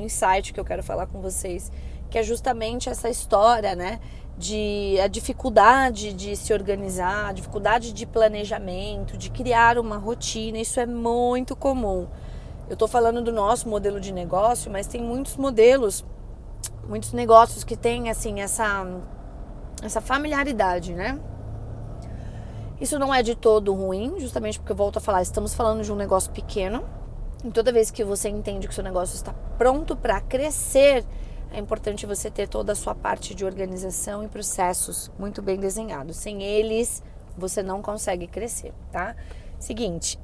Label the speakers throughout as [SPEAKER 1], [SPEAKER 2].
[SPEAKER 1] insight que eu quero falar com vocês, que é justamente essa história, né, a dificuldade de se organizar, a dificuldade de planejamento, de criar uma rotina. Isso é muito comum. Eu estou falando do nosso modelo de negócio, mas tem muitos modelos, muitos negócios que têm assim essa familiaridade, né? Isso não é de todo ruim, justamente porque eu volto a falar, estamos falando de um negócio pequeno. E toda vez que você entende que o seu negócio está pronto para crescer, é importante você ter toda a sua parte de organização e processos muito bem desenhados. Sem eles, você não consegue crescer, tá? Seguinte,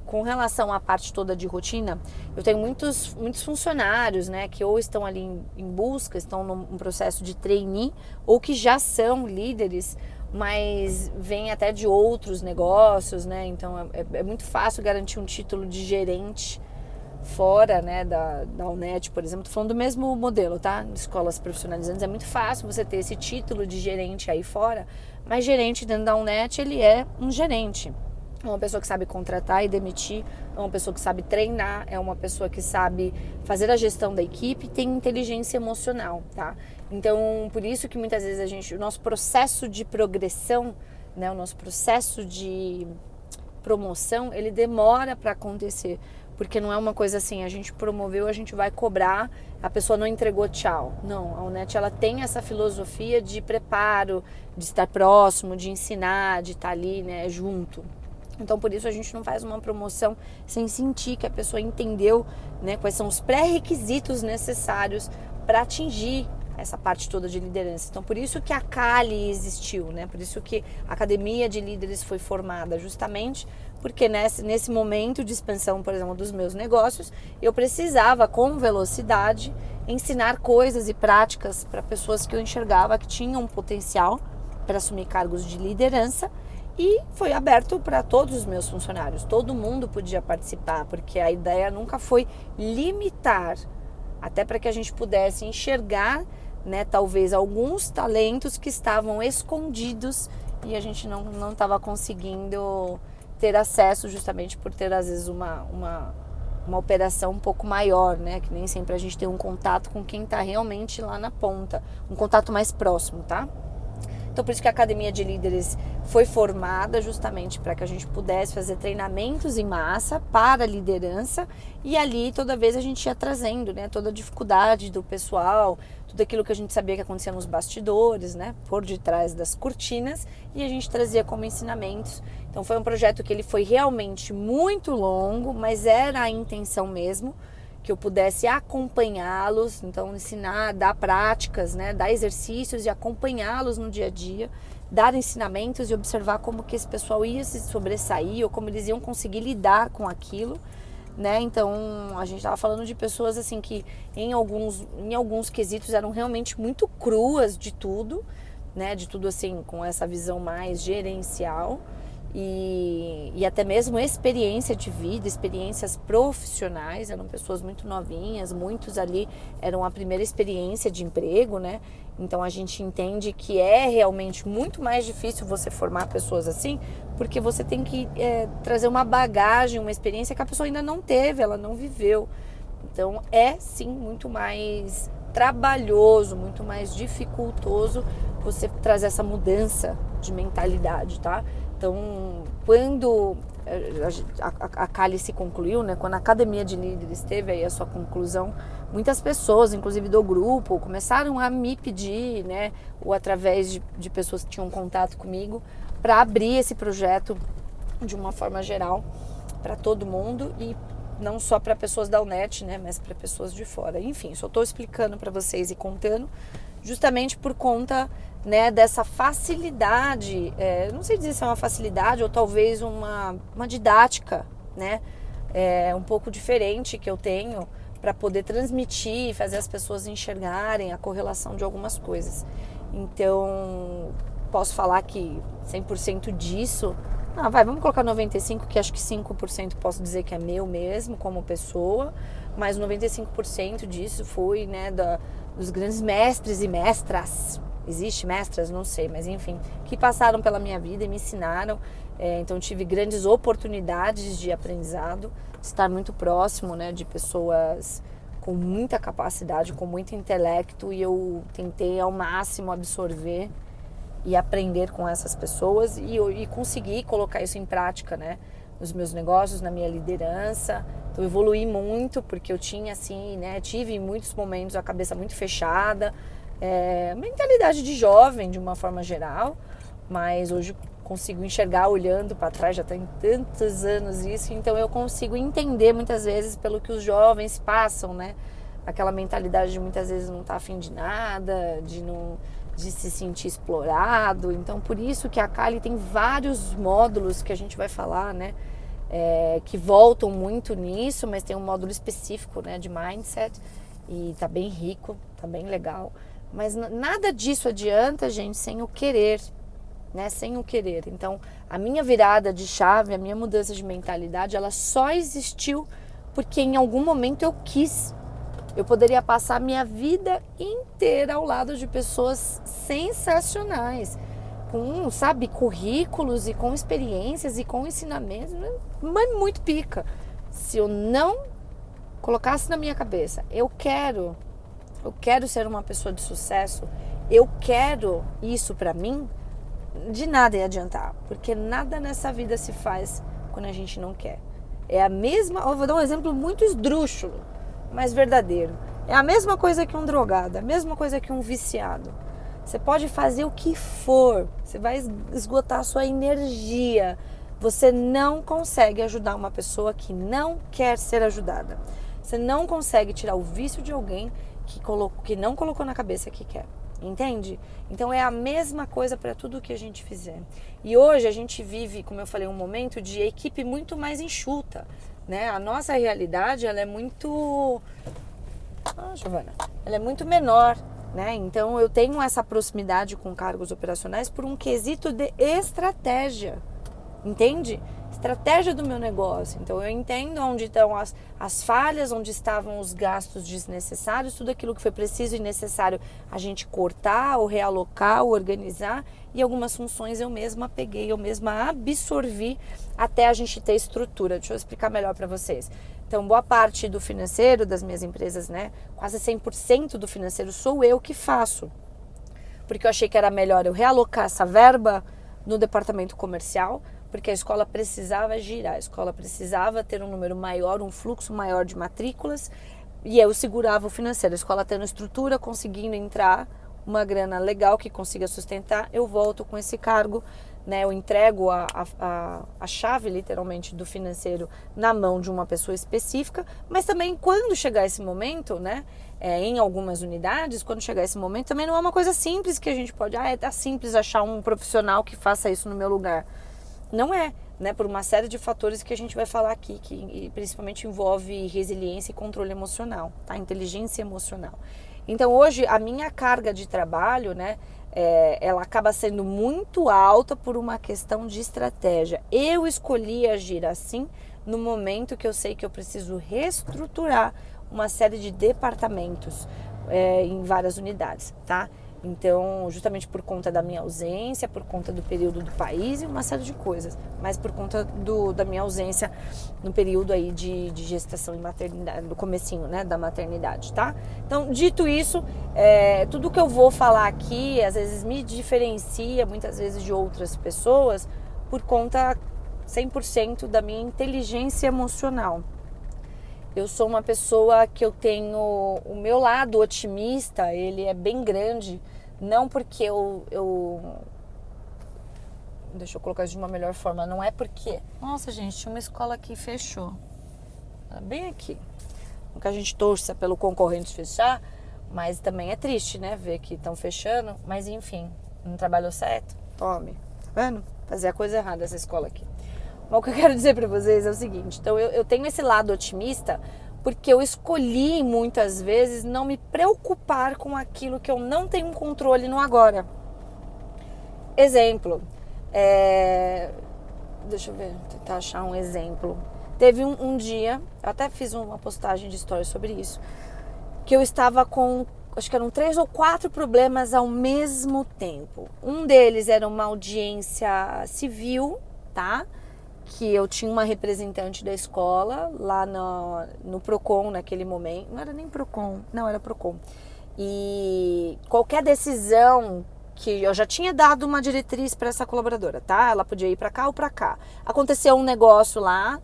[SPEAKER 1] com relação à parte toda de rotina, eu tenho muitos funcionários, né, que ou estão ali em busca, estão num processo de trainee, ou que já são líderes, mas vêm até de outros negócios, né? Então é muito fácil garantir um título de gerente fora, né, da UNET, por exemplo. Tô falando do mesmo modelo, tá? De escolas profissionalizantes. É muito fácil você ter esse título de gerente aí fora, mas gerente dentro da UNET, ele é um gerente. É uma pessoa que sabe contratar e demitir, é uma pessoa que sabe treinar, é uma pessoa que sabe fazer a gestão da equipe, tem inteligência emocional, tá? Então, por isso que muitas vezes o nosso processo de progressão, né, o nosso processo de promoção, ele demora para acontecer, porque não é uma coisa assim, a gente promoveu, a gente vai cobrar, a pessoa não entregou, tchau. Não, a UNET, ela tem essa filosofia de preparo, de estar próximo, de ensinar, de estar ali, né, junto. Então, por isso, a gente não faz uma promoção sem sentir que a pessoa entendeu, né, quais são os pré-requisitos necessários para atingir essa parte toda de liderança. Então, por isso que a CALI existiu, né? Por isso que a Academia de Líderes foi formada, justamente porque nesse momento de expansão, por exemplo, dos meus negócios, eu precisava, com velocidade, ensinar coisas e práticas para pessoas que eu enxergava que tinham potencial para assumir cargos de liderança. E foi aberto para todos os meus funcionários, todo mundo podia participar, porque a ideia nunca foi limitar, até para que a gente pudesse enxergar, né, talvez alguns talentos que estavam escondidos e a gente não estava conseguindo ter acesso, justamente por ter às vezes uma operação um pouco maior, né, que nem sempre a gente tem um contato com quem está realmente lá na ponta, um contato mais próximo, tá? Então, por isso que a Academia de Líderes foi formada justamente para que a gente pudesse fazer treinamentos em massa para a liderança, e ali toda vez a gente ia trazendo, né, toda a dificuldade do pessoal, tudo aquilo que a gente sabia que acontecia nos bastidores, né, por detrás das cortinas, e a gente trazia como ensinamentos. Então foi um projeto que ele foi realmente muito longo, mas era a intenção mesmo, que eu pudesse acompanhá-los, então ensinar, dar práticas, né, dar exercícios e acompanhá-los no dia a dia, dar ensinamentos e observar como que esse pessoal ia se sobressair ou como eles iam conseguir lidar com aquilo, né? Então a gente estava falando de pessoas assim que em alguns quesitos eram realmente muito cruas de tudo, né? De tudo assim com essa visão mais gerencial. E até mesmo experiência de vida, experiências profissionais, eram pessoas muito novinhas, muitos ali eram a primeira experiência de emprego, né? Então a gente entende que é realmente muito mais difícil você formar pessoas assim, porque você tem que trazer uma bagagem, uma experiência que a pessoa ainda não teve, ela não viveu. Então é sim muito mais trabalhoso, muito mais dificultoso você trazer essa mudança de mentalidade, tá? Então, quando a CALI se concluiu, né, quando a Academia de Líderes teve aí a sua conclusão, muitas pessoas, inclusive do grupo, começaram a me pedir, né, ou através de pessoas que tinham contato comigo, para abrir esse projeto de uma forma geral para todo mundo e não só para pessoas da UNET, né, mas para pessoas de fora. Enfim, só estou explicando para vocês e contando justamente por conta, né, dessa facilidade, não sei dizer se é uma facilidade ou talvez uma didática, né, um pouco diferente que eu tenho para poder transmitir e fazer as pessoas enxergarem a correlação de algumas coisas. Então, posso falar que 100% disso, vamos colocar 95%, que acho que 5% posso dizer que é meu mesmo, como pessoa, mas 95% disso foi, né, dos grandes mestres e mestras, existe mestras? Não sei, mas enfim, que passaram pela minha vida e me ensinaram, então tive grandes oportunidades de aprendizado, de estar muito próximo, né, de pessoas com muita capacidade, com muito intelecto, e eu tentei ao máximo absorver e aprender com essas pessoas e conseguir colocar isso em prática, né? Nos meus negócios, na minha liderança. Então, eu evoluí muito, porque eu tinha, assim, né? Tive em muitos momentos a cabeça muito fechada, mentalidade de jovem, de uma forma geral, mas hoje consigo enxergar olhando para trás, já tem tantos anos isso, então eu consigo entender muitas vezes pelo que os jovens passam, né? Aquela mentalidade de muitas vezes não estar afim de nada, de se sentir explorado. Então, por isso que a Kali tem vários módulos que a gente vai falar, né? Que voltam muito nisso, mas tem um módulo específico, né, de mindset, e tá bem rico, tá bem legal. Mas nada disso adianta, gente, sem o querer, né? Sem o querer. Então, a minha virada de chave, a minha mudança de mentalidade, ela só existiu porque em algum momento eu quis. Eu poderia passar a minha vida inteira ao lado de pessoas sensacionais, com, sabe, currículos e com experiências e com ensinamentos, mas muito pica. Se eu não colocasse na minha cabeça, eu quero ser uma pessoa de sucesso, eu quero isso pra mim, de nada ia adiantar, porque nada nessa vida se faz quando a gente não quer. É a mesma, eu vou dar um exemplo muito esdrúxulo, mas verdadeiro. É a mesma coisa que um drogado, a mesma coisa que um viciado. Você pode fazer o que for, você vai esgotar a sua energia. Você não consegue ajudar uma pessoa que não quer ser ajudada. Você não consegue tirar o vício de alguém que não colocou na cabeça que quer. Entende? Então é a mesma coisa para tudo que a gente fizer. E hoje a gente vive, como eu falei, um momento de equipe muito mais enxuta, né? A nossa realidade, ela é muito... Giovana, ela é muito menor, né? Então eu tenho essa proximidade com cargos operacionais por um quesito de estratégia, entende? Estratégia do meu negócio. Então eu entendo onde estão as falhas, onde estavam os gastos desnecessários, tudo aquilo que foi preciso e necessário a gente cortar ou realocar ou organizar, e algumas funções eu mesma peguei, eu mesma absorvi até a gente ter estrutura. Deixa eu explicar melhor para vocês. Então, boa parte do financeiro das minhas empresas, né, quase 100% do financeiro sou eu que faço. Porque eu achei que era melhor eu realocar essa verba no departamento comercial, porque a escola precisava girar, a escola precisava ter um número maior, um fluxo maior de matrículas, e eu segurava o financeiro. A escola tendo estrutura, conseguindo entrar uma grana legal que consiga sustentar, eu volto com esse cargo, né? Eu entrego a chave, literalmente, do financeiro na mão de uma pessoa específica, mas também quando chegar esse momento, né? Em algumas unidades, quando chegar esse momento, também não é uma coisa simples que a gente pode, tá simples achar um profissional que faça isso no meu lugar. Não é, né? Por uma série de fatores que a gente vai falar aqui, que principalmente envolve resiliência e controle emocional, tá? Inteligência emocional. Então hoje a minha carga de trabalho, né? Ela acaba sendo muito alta por uma questão de estratégia. Eu escolhi agir assim no momento que eu sei que eu preciso reestruturar uma série de departamentos em várias unidades, tá? Então, justamente por conta da minha ausência, por conta do período do país e uma série de coisas, mas por conta da minha ausência no período aí de gestação e maternidade, do comecinho, né, da maternidade, tá? Então, dito isso, tudo que eu vou falar aqui, às vezes me diferencia muitas vezes de outras pessoas por conta 100% da minha inteligência emocional. Eu sou uma pessoa que eu tenho o meu lado otimista, ele é bem grande, não porque deixa eu colocar isso de uma melhor forma, não é porque, nossa gente, tinha uma escola aqui que fechou, bem aqui, não que a gente torça pelo concorrente fechar, mas também é triste, né, ver que estão fechando, mas enfim, não trabalhou certo, tome, tá vendo? Fazer a coisa errada essa escola aqui. Mas o que eu quero dizer para vocês é o seguinte, então eu tenho esse lado otimista porque eu escolhi muitas vezes não me preocupar com aquilo que eu não tenho controle no agora. Exemplo, deixa eu ver, tentar achar um exemplo. Teve um dia, eu até fiz uma postagem de story sobre isso, que eu estava com, acho que eram 3 ou 4 problemas ao mesmo tempo. Um deles era uma audiência civil, tá? que eu tinha uma representante da escola lá no Procon naquele momento. Não era nem Procon, não, era Procon. E qualquer decisão que eu já tinha dado uma diretriz para essa colaboradora, tá? Ela podia ir para cá ou para cá. Aconteceu um negócio lá,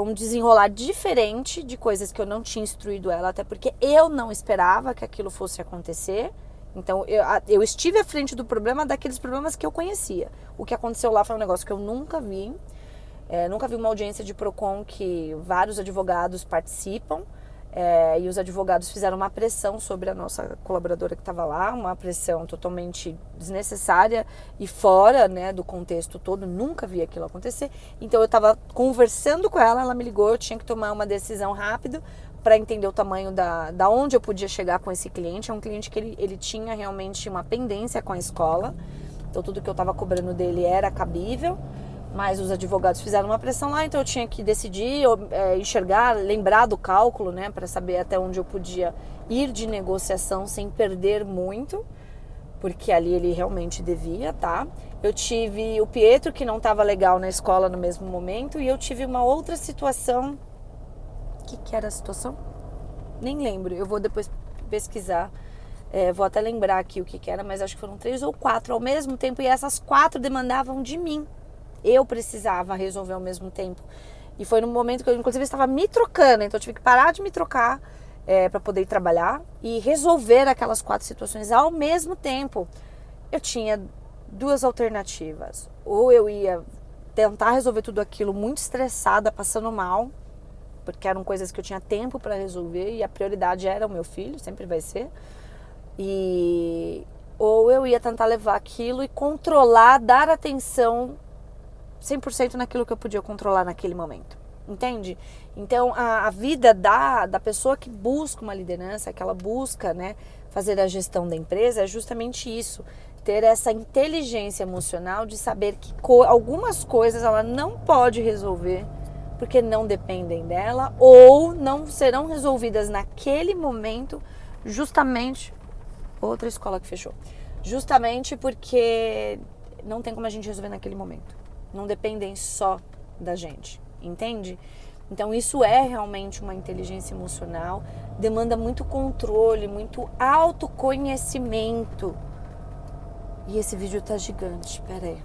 [SPEAKER 1] um desenrolar diferente de coisas que eu não tinha instruído ela, até porque eu não esperava que aquilo fosse acontecer. Então, eu estive à frente do problema daqueles problemas que eu conhecia. O que aconteceu lá foi um negócio que eu nunca vi. Nunca vi uma audiência de Procon que vários advogados participam. E os advogados fizeram uma pressão sobre a nossa colaboradora que estava lá, uma pressão totalmente desnecessária e fora, né, do contexto todo. Nunca vi aquilo acontecer. Então eu estava conversando com ela, ela me ligou, eu tinha que tomar uma decisão rápido para entender o tamanho da onde eu podia chegar com esse cliente. É um cliente que ele tinha realmente uma pendência com a escola, então tudo que eu estava cobrando dele era cabível. Mas os advogados fizeram uma pressão lá, então eu tinha que decidir, enxergar, lembrar do cálculo, né, para saber até onde eu podia ir de negociação sem perder muito, porque ali ele realmente devia, tá? Eu tive o Pietro, que não estava legal na escola no mesmo momento, e eu tive uma outra situação. O que era a situação? Nem lembro, eu vou depois pesquisar. Vou até lembrar aqui o que era, mas acho que foram 3 ou 4 ao mesmo tempo, e essas 4 demandavam de mim. Eu precisava resolver ao mesmo tempo. E foi no momento que eu, inclusive, estava me trocando. Então, eu tive que parar de me trocar para poder ir trabalhar e resolver aquelas 4 situações ao mesmo tempo. Eu tinha 2 alternativas. Ou eu ia tentar resolver tudo aquilo muito estressada, passando mal, porque eram coisas que eu tinha tempo para resolver e a prioridade era o meu filho, sempre vai ser. Ou eu ia tentar levar aquilo e controlar, dar atenção 100% naquilo que eu podia controlar naquele momento, entende? Então, a vida da pessoa que busca uma liderança, que ela busca, né, fazer a gestão da empresa, é justamente isso, ter essa inteligência emocional de saber que algumas coisas ela não pode resolver porque não dependem dela ou não serão resolvidas naquele momento, justamente, outra escola que fechou, justamente porque não tem como a gente resolver naquele momento. Não dependem só da gente, entende? Então isso é realmente uma inteligência emocional, demanda muito controle, muito autoconhecimento. E esse vídeo tá gigante, pera aí.